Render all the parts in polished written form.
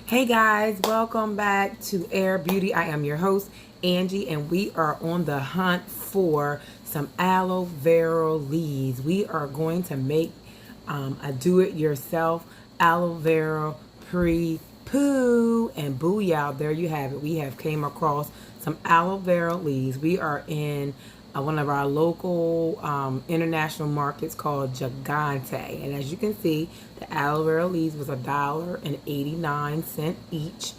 Hey guys, welcome back to Air Beauty. I am your host, Angie, and we are on the hunt for some aloe vera leaves. We are going to make a do-it-yourself aloe vera pre-poo, and booyah, there you have it. We have came across some aloe vera leaves. We are in one of our local international markets called Gigante. And as you can see, the aloe vera leaves was $1.89 each.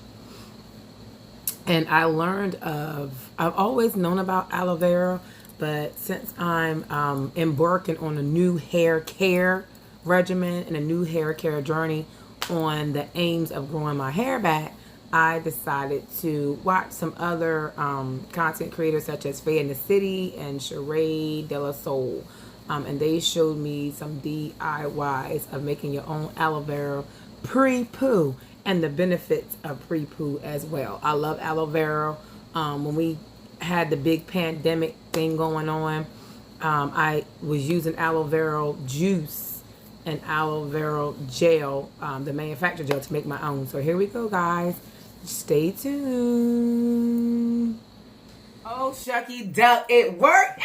And I learned I've always known about aloe vera, but since I'm embarking on a new hair care regimen and a new hair care journey on the aims of growing my hair back, I decided to watch some other content creators such as Faye in the City and Sheree De La Soul. And they showed me some DIYs of making your own aloe vera pre-poo and the benefits of pre-poo as well. I love aloe vera. When we had the big pandemic thing going on, I was using aloe vera juice and aloe vera gel, the manufactured gel, to make my own. So here we go, guys. Stay tuned. Oh, shucky duck, it worked.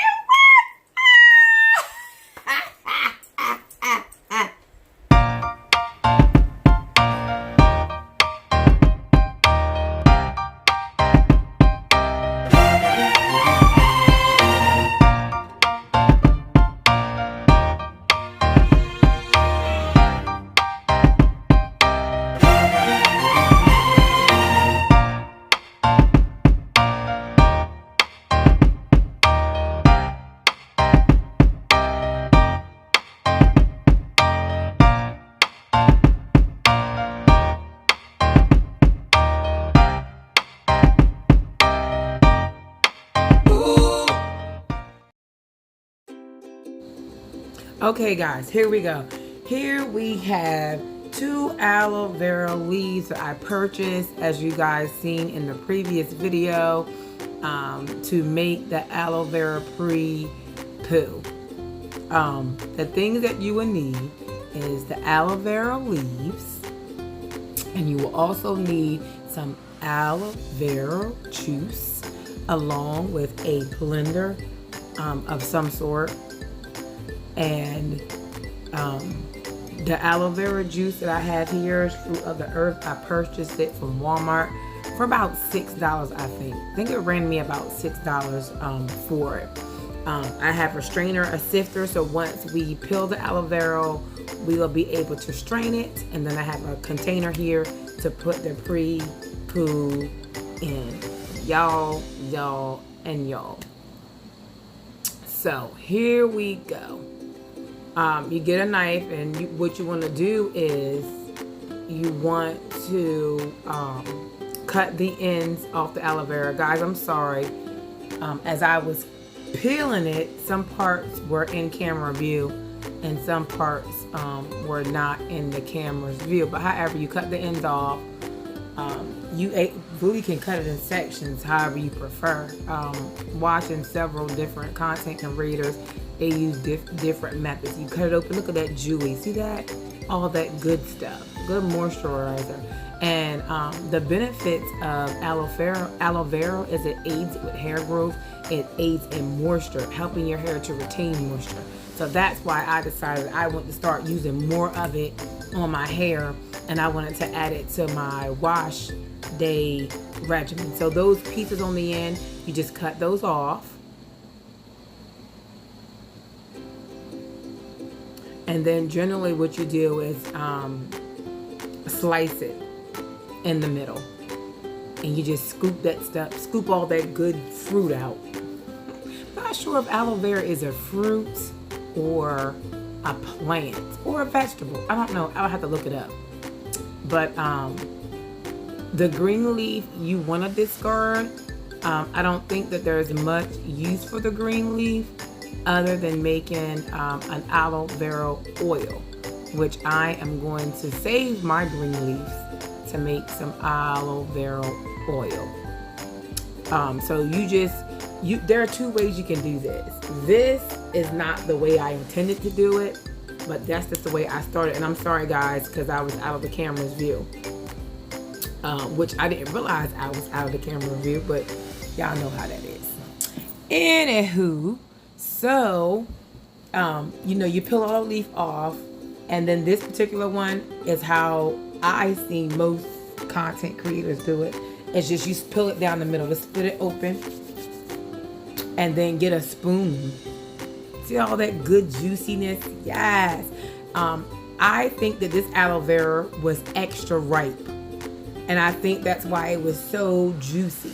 Okay guys, here we go. Here we have 2 aloe vera leaves that I purchased, as you guys seen in the previous video, to make the aloe vera pre-poo. The things that you will need is the aloe vera leaves, and you will also need some aloe vera juice along with a blender of some sort. And the aloe vera juice that I have here is Fruit of the Earth. I purchased it from Walmart for about $6, I think. I think it ran me about $6 for it. I have a strainer, a sifter, so once we peel the aloe vera, we will be able to strain it. And then I have a container here to put the pre-poo in. Y'all, and y'all. So here we go. You get a knife, and what you want to do is you want to cut the ends off the aloe vera. Guys, I'm sorry. As I was peeling it, some parts were in camera view and some parts were not in the camera's view. But however you cut the ends off, you really can cut it in sections however you prefer. Watching several different content creators, they use different methods. You cut it open, look at that dewy, see that? All that good stuff, good moisturizer. And the benefits of aloe vera is it aids with hair growth, it aids in moisture, helping your hair to retain moisture. So that's why I decided I want to start using more of it on my hair, and I wanted to add it to my wash day regimen. So those pieces on the end, you just cut those off. And then generally what you do is slice it in the middle. And you just scoop that stuff, scoop all that good fruit out. Not sure if aloe vera is a fruit or a plant or a vegetable. I don't know. I'll have to look it up. But the green leaf you want to discard. I don't think that there's much use for the green leaf other than making an aloe vera oil, which I am going to save my green leaves to make some aloe vera oil. So there are 2 ways you can do this. This is not the way I intended to do it, but that's just the way I started. And I'm sorry guys, because I was out of the camera's view. which I didn't realize I was out of the camera review, but y'all know how that is. Anywho, so, you peel all the leaf off, and then this particular one is how I see most content creators do it. It's just you peel it down the middle, just split it open, and then get a spoon. See all that good juiciness? Yes. I think that this aloe vera was extra ripe, and I think that's why it was so juicy,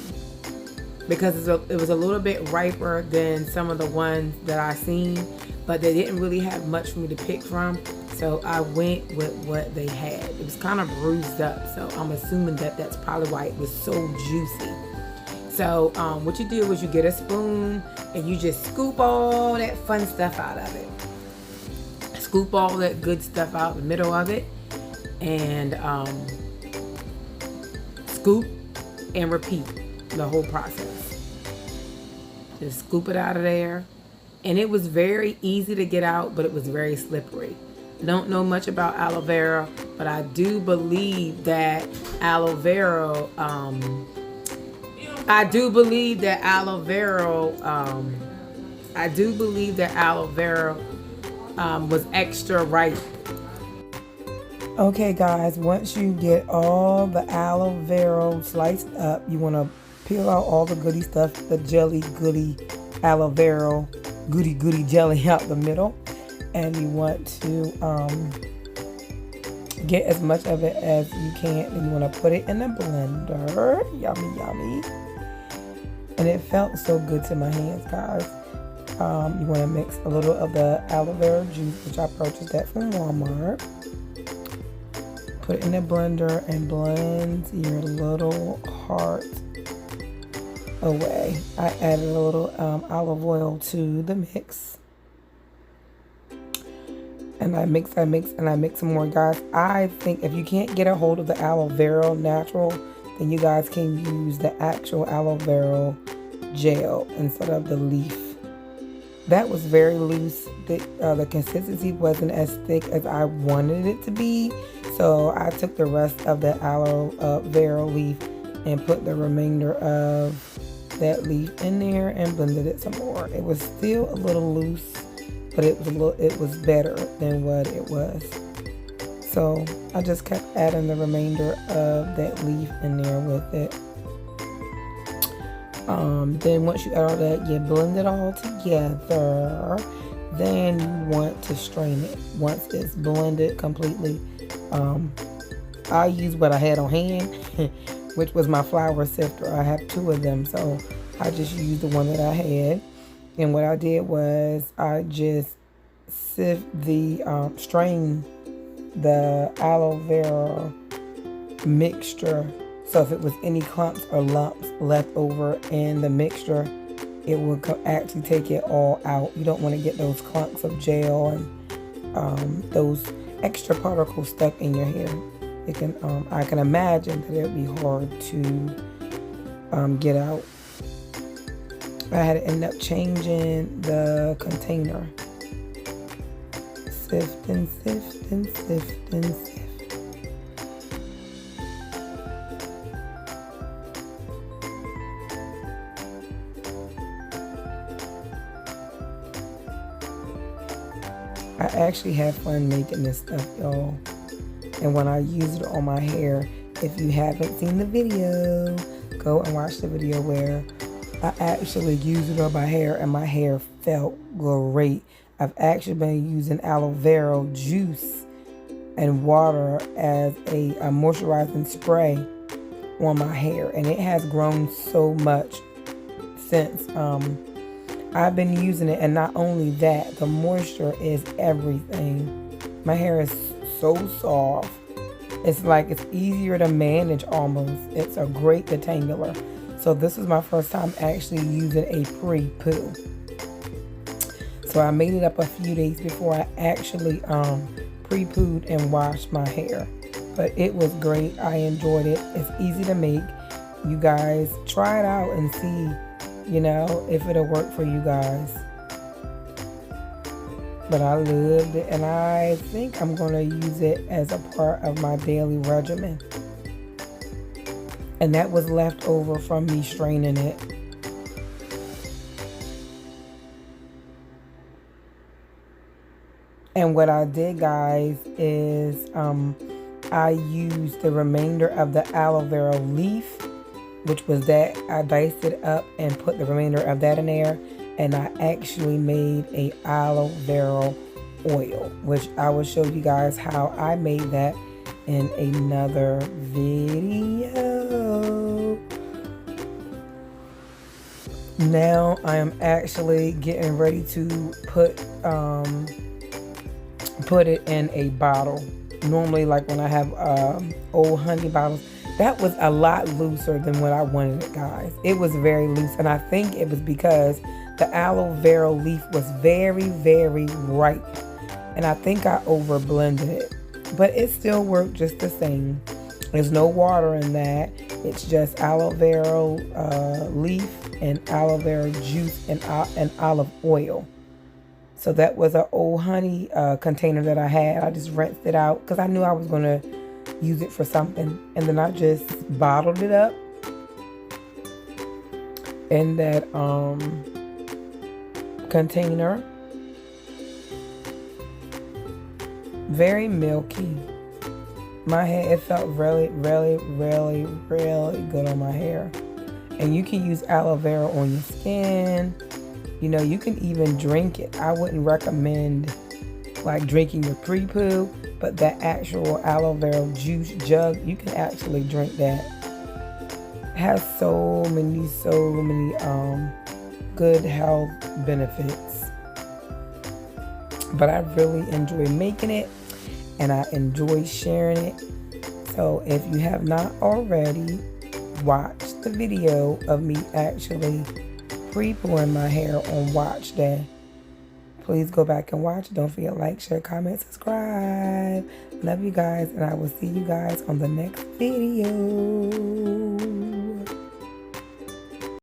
because it was a little bit riper than some of the ones that I seen, but they didn't really have much for me to pick from, so I went with what they had. It was kind of bruised up, so I'm assuming that that's probably why it was so juicy. So what you do is you get a spoon and you just scoop all that fun stuff out of it. Scoop all that good stuff out the middle of it, and scoop and repeat the whole process. Just scoop it out of there. And it was very easy to get out, but it was very slippery. I don't know much about aloe vera, but I do believe that aloe vera was extra ripe. Okay guys, once you get all the aloe vera sliced up, you want to peel out all the goody stuff, the jelly goody aloe vera goody jelly out the middle, and you want to get as much of it as you can, and you want to put it in a blender. Yummy. And it felt so good to my hands, guys. You want to mix a little of the aloe vera juice, which I purchased that from Walmart. Put it in a blender and blend your little heart away. I added a little olive oil to the mix. And I mix some more, guys. I think if you can't get a hold of the aloe vera natural, then you guys can use the actual aloe vera gel instead of the leaf. That was very loose. The consistency wasn't as thick as I wanted it to be. So I took the rest of the aloe vera leaf and put the remainder of that leaf in there and blended it some more. It was still a little loose, but it was better than what it was. So I just kept adding the remainder of that leaf in there with it. Then once you add all that, you blend it all together. Then you want to strain it. Once it's blended completely, I use what I had on hand, which was my flour sifter. I have 2 of them, so I just used the one that I had. And what I did was I just strain the aloe vera mixture. So if it was any clumps or lumps left over in the mixture, it will actually take it all out. You don't want to get those clumps of gel and those extra particles stuck in your hair. It can, I can imagine that it would be hard to get out. I had to end up changing the container. Sift and sift and sift and sift. I actually had fun making this stuff, y'all. And when I used it on my hair, if you haven't seen the video, go and watch the video where I actually used it on my hair and my hair felt great. I've actually been using aloe vera juice and water as a moisturizing spray on my hair, and it has grown so much since I've been using it. And not only that, the moisture is everything. My hair is so soft. It's like it's easier to manage almost. It's a great detangler. So this is my first time actually using a pre-poo. So I made it up a few days before I actually pre-pooed and washed my hair. But it was great. I enjoyed it. It's easy to make. You guys try it out and see, if it'll work for you guys. But I loved it, and I think I'm going to use it as a part of my daily regimen. And that was left over from me straining it. And what I did, guys, is I used the remainder of the aloe vera leaf, which was that. I diced it up and put the remainder of that in there. And I actually made a aloe vera oil, which I will show you guys how I made that in another video. Now I am actually getting ready to put it in a bottle. Normally, like when I have old honey bottles, that was a lot looser than what I wanted it, guys. It was very loose, and I think it was because the aloe vera leaf was very, very ripe, and I think I over blended it, but it still worked just the same. There's no water in that. It's just aloe vera leaf and aloe vera juice and olive oil. So that was an old honey container that I had. I just rinsed it out because I knew I was going to use it for something. And then I just bottled it up in that container. Very milky. My hair, it felt really, really, really, really good on my hair. And you can use aloe vera on your skin. You know, you can even drink it. I wouldn't recommend like drinking your pre-poo, but that actual aloe vera juice jug, you can actually drink that. It has so many good health benefits. But I really enjoy making it, and I enjoy sharing it. So if you have not already, watch the video of me actually pre-pooing my hair on watch day. Please go back and watch. Don't forget to like, share, comment, subscribe. Love you guys, and I will see you guys on the next video.